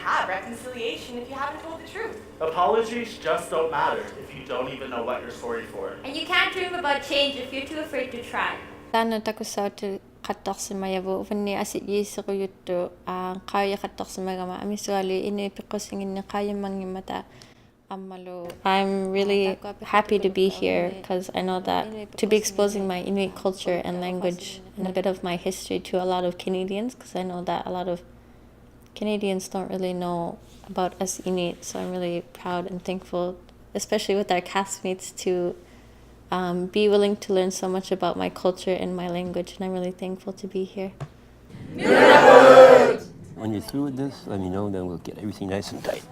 have reconciliation if you haven't told the truth. Apologies just don't matter if you don't even know what you're sorry for. And you can't dream about change if you're too afraid to try. Tano takusautu kattaqsimayavu uvunni asit yiissequyuttu qaaya kattaqsimagama amisuali inuipiqqusinginni qaayammangimmata ammalu. I'm really happy to be here because I know that to be exposing my Inuit culture and language and a bit of my history to a lot of Canadians, because I know that a lot of Canadians don't really know about us Inuit, so I'm really proud and thankful, especially with our castmates, to be willing to learn so much about my culture and my language, and I'm really thankful to be here. Nunavut! When you're through with this, let me know, then we'll get everything nice and tight.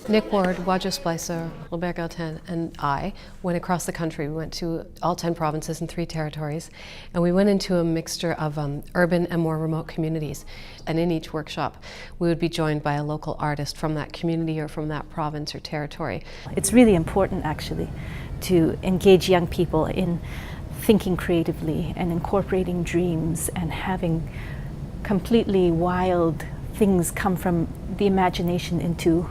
Nick Ward, Wadja Splicer, Robert Galtin, and I went across the country. We went to all 10 provinces and 3 territories, and we went into a mixture of urban and more remote communities. And in each workshop, we would be joined by a local artist from that community or from that province or territory. It's really important, actually, to engage young people in thinking creatively and incorporating dreams and having completely wild things come from the imagination into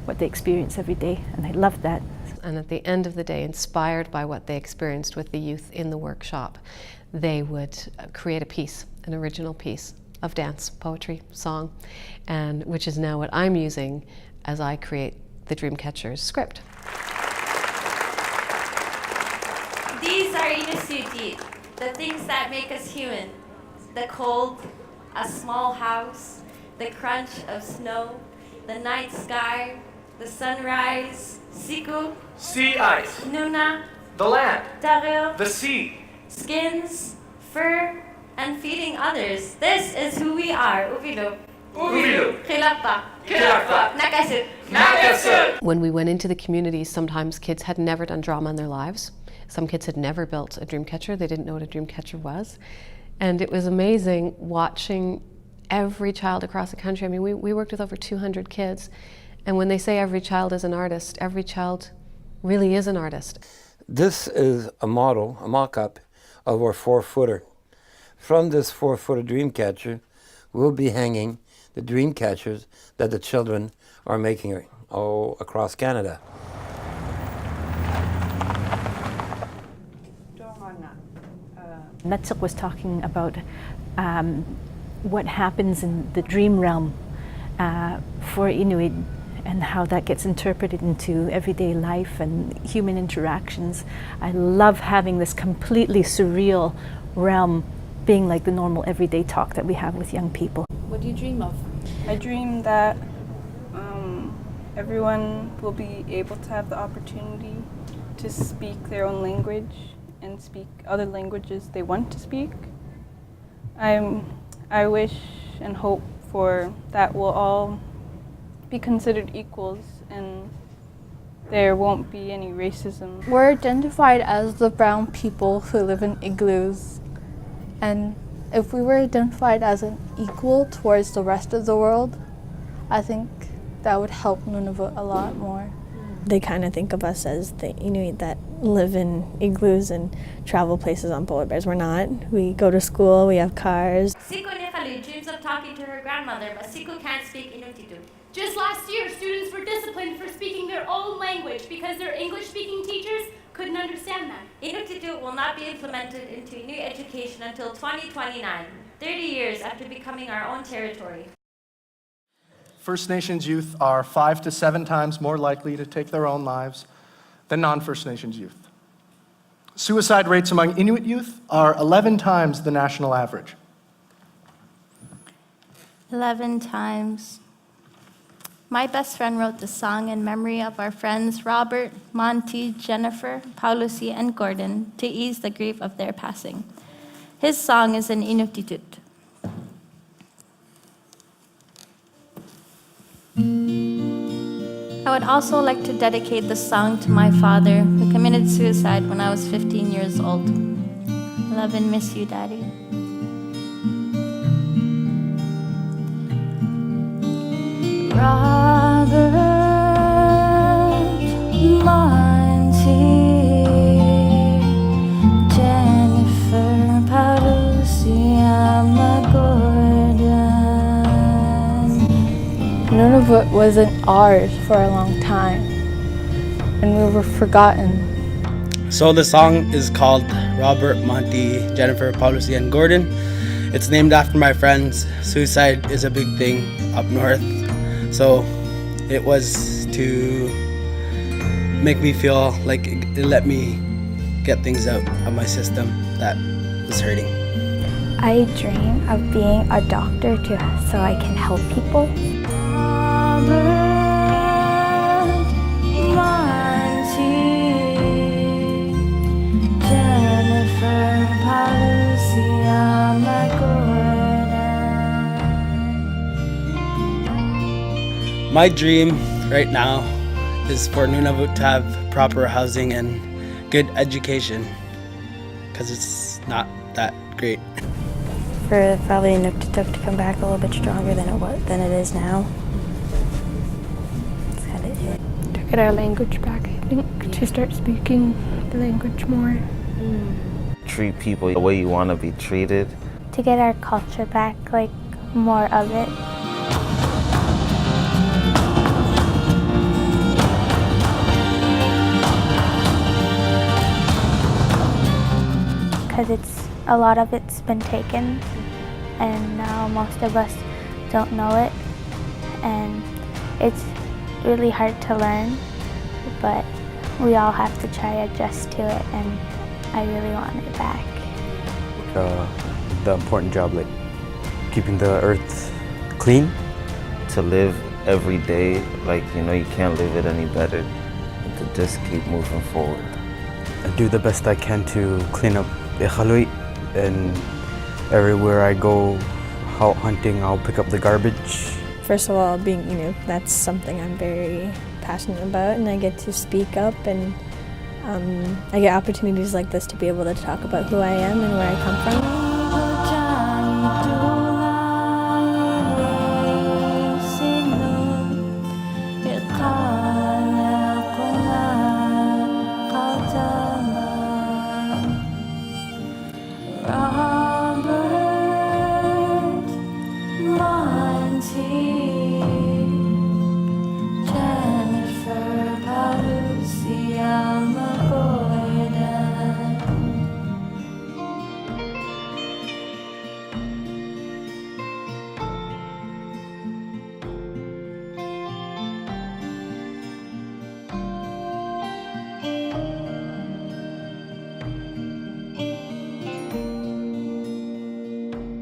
what they experience every day, and I love that. And at the end of the day, inspired by what they experienced with the youth in the workshop, they would create a piece, an original piece of dance, poetry, song, and which is now what I'm using as I create the Dreamcatcher's script. These are Inuksuk, the things that make us human. The cold, a small house, the crunch of snow, the night sky, the sunrise, siku, Sea ice, nuna, the land, taril, the sea, skins, fur, and feeding others. This is who we are, Uvilu. Uvilu, Khilapa, Kilapa, Nakasut. Nakasut. When we went into the communities, sometimes kids had never done drama in their lives. Some kids had never built a Dreamcatcher. They didn't know what a Dreamcatcher was. And it was amazing watching every child across the country. I mean, we worked with over 200 kids. And when they say every child is an artist, every child really is an artist. This is a model, a mock-up of our 4-footer. From this 4-footer Dreamcatcher, we'll be hanging the Dreamcatchers that the children are making all across Canada. Nutsuk was talking about what happens in the dream realm for Inuit and how that gets interpreted into everyday life and human interactions. I love having this completely surreal realm being like the normal everyday talk that we have with young people. What do you dream of? I dream that everyone will be able to have the opportunity to speak their own language and speak other languages they want to speak. I wish and hope for that we'll all be considered equals and there won't be any racism. We're identified as the brown people who live in igloos. And if we were identified as an equal towards the rest of the world, I think that would help Nunavut a lot more. They kind of think of us as the Inuit that live in igloos and travel places on polar bears. We're not. We go to school, we have cars. Iqaluit dreams of talking to her grandmother, but Siku can't speak Inuktitut. Just last year, students were disciplined for speaking their own language because their English-speaking teachers couldn't understand them. Inuktitut will not be implemented into Inuit education until 2029, 30 years after becoming our own territory. First Nations youth are 5 to 7 times more likely to take their own lives than non-First Nations youth. Suicide rates among Inuit youth are 11 times the national average. 11 times. My best friend wrote the song in memory of our friends Robert, Monty, Jennifer, Paulusi, and Gordon to ease the grief of their passing. His song is in Inuktitut. I would also like to dedicate this song to my father, who committed suicide when I was 15 years old. Love and miss you, Daddy. Robert, Monty, Jennifer, Paulusi, Gordon. Nunavut wasn't ours for a long time, and we were forgotten. So the song is called Robert, Monty, Jennifer, Paulusi, and Gordon. It's named after my friends. Suicide is a big thing up north. So it was to make me feel like it let me get things out of my system that was hurting. I dream of being a doctor so I can help people. My dream right now is for Nunavut to have proper housing and good education, because it's not that great. For probably Inuksuk to come back a little bit stronger than it is now. That's kind of it. To get our language back, I think, to start speaking the language more. Treat people the way you want to be treated. To get our culture back, like more of it. Because a lot of it's been taken, and now most of us don't know it, and it's really hard to learn, but we all have to try to adjust to it, and I really want it back. The important job, like keeping the earth clean. To live every day, like, you know, you can't live it any better, and to just keep moving forward. I do the best I can to clean up Iqaluit, and everywhere I go out hunting, I'll pick up the garbage. First of all, being Inuk, that's something I'm very passionate about, and I get to speak up, and I get opportunities like this to be able to talk about who I am and where I come from.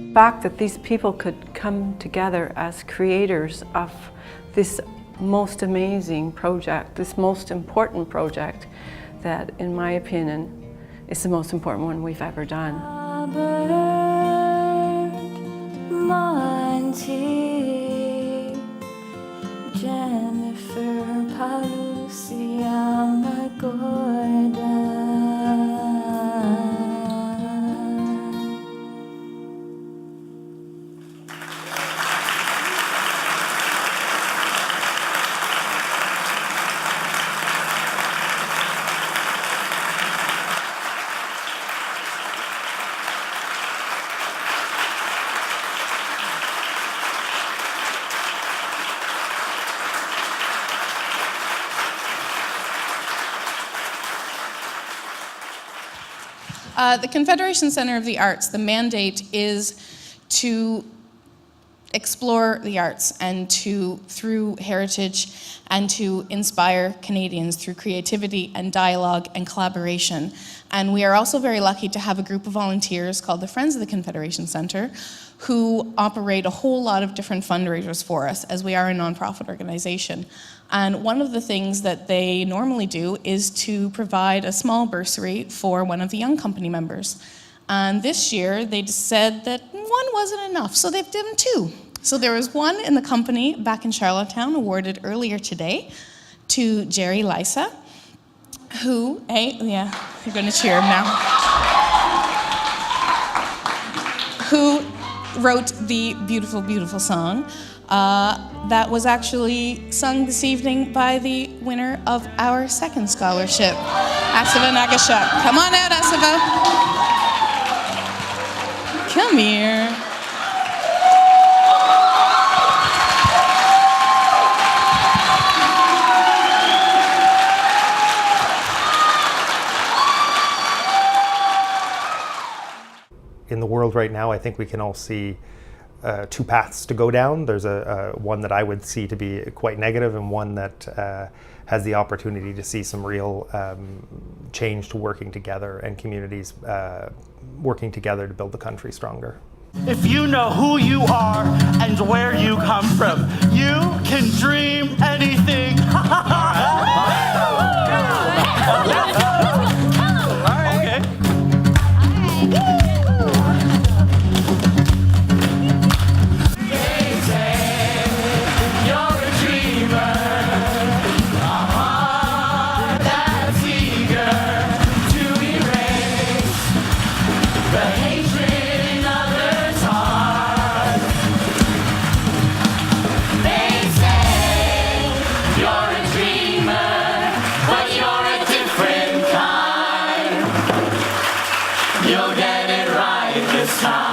The fact that these people could come together as creators of this most amazing project, this most important project that, in my opinion, is the most important one we've ever done. Jennifer, Paulusi, Gordon. The Confederation Center of the Arts, the mandate is to explore the arts and through heritage, and to inspire Canadians through creativity and dialogue and collaboration. And we are also very lucky to have a group of volunteers called the Friends of the Confederation Center, who operate a whole lot of different fundraisers for us, as we are a nonprofit organization. And one of the things that they normally do is to provide a small bursary for one of the young company members. And this year, they just said that one wasn't enough, so they've done two. So there was one in the company back in Charlottetown, awarded earlier today to Jerry Lysa, who, yeah, you're gonna cheer him now, who wrote the beautiful, beautiful song that was actually sung this evening by the winner of our second scholarship, Asiva Nagashuk. Come on out, Asiva. Come here. in the world right now, I think we can all see two paths to go down. There's one that I would see to be quite negative, and one that has the opportunity to see some real change to working together and communities working together to build the country stronger. If you know who you are and where you come from, you can dream anything. You'll get it right this time.